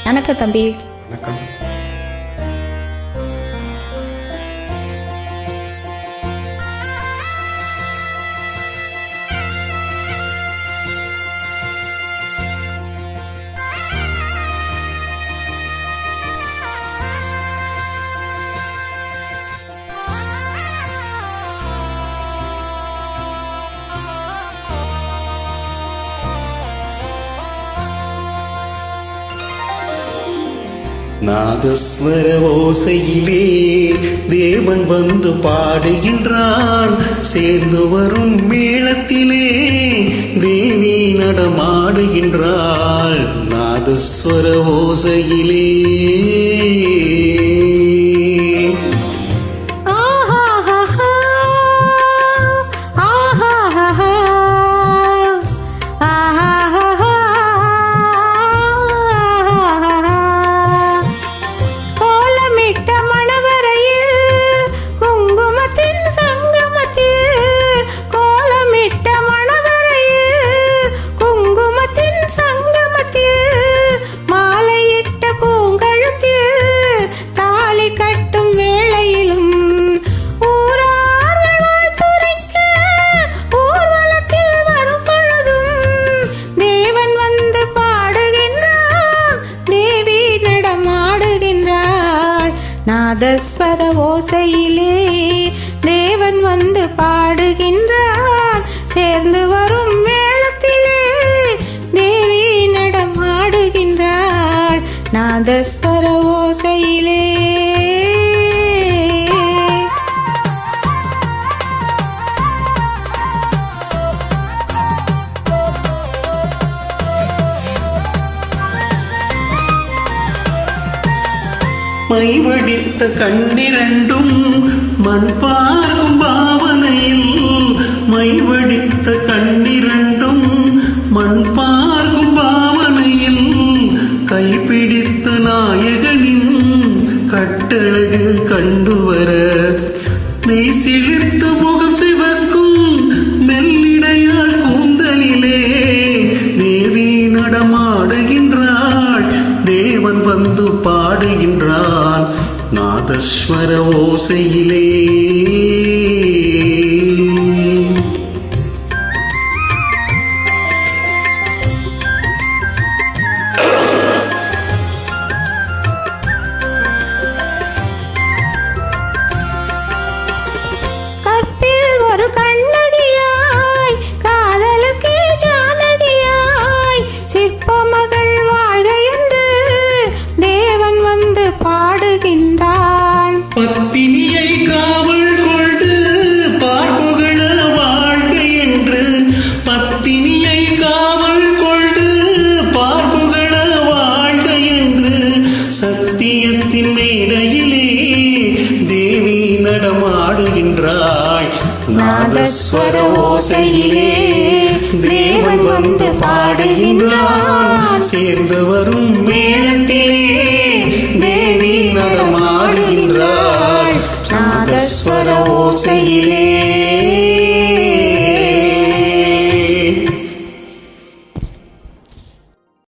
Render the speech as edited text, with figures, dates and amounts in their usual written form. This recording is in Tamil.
வணக்கம் தம்பி. வணக்கம். நாதஸ்வர ஓசையிலே தேவன் வந்து பாடுகின்றான். சேர்ந்து வரும் மேளத்திலே தேவி நடமாடுகின்றாள். நாதஸ்வர ஓசையிலே நாதஸ்வர ஓசையிலே தேவன் வந்து பாடுகின்றான். சேர்ந்து வரும் மேளத்திலே தேவி நடமாடுகின்றாள். நாதஸ்வர ஓசையிலே மைவடித்த கண்ணிரண்டும் மண் பார்க்கும் பாவனையில், மைவடித்த கண்ணிரண்டும் மண் பார்க்கும் பாவனையில், கைப்பிடித்த நாயகனின் கட்டழகு கண்டுவர மெய் சிலிர்த்த முகம் சிவக்கும் மெல்லிடையாள் கூந்தலிலே தேவி நடமாடுகின்றாள். தேவன் வந்து பாடுகின்றான் நாதஸ்வர ஓசையிலே. பத்தினியை காவல் கொண்டு பார்ப்புகள வாழ்க என்று, பத்தினியை காவல் கொண்டு பார்ப்புகள வாழ்க என்று சத்தியத்தின் மேடையிலே தேவி நடமாடுகின்றாள். நாதஸ்வர ஓசையிலே தேவன் வந்து பாடுகின்றான். சேர்ந்து வரும் மேளத்திலே தேவி நடமாடுகின்றாள். நாதஸ்வர ஓசையிலே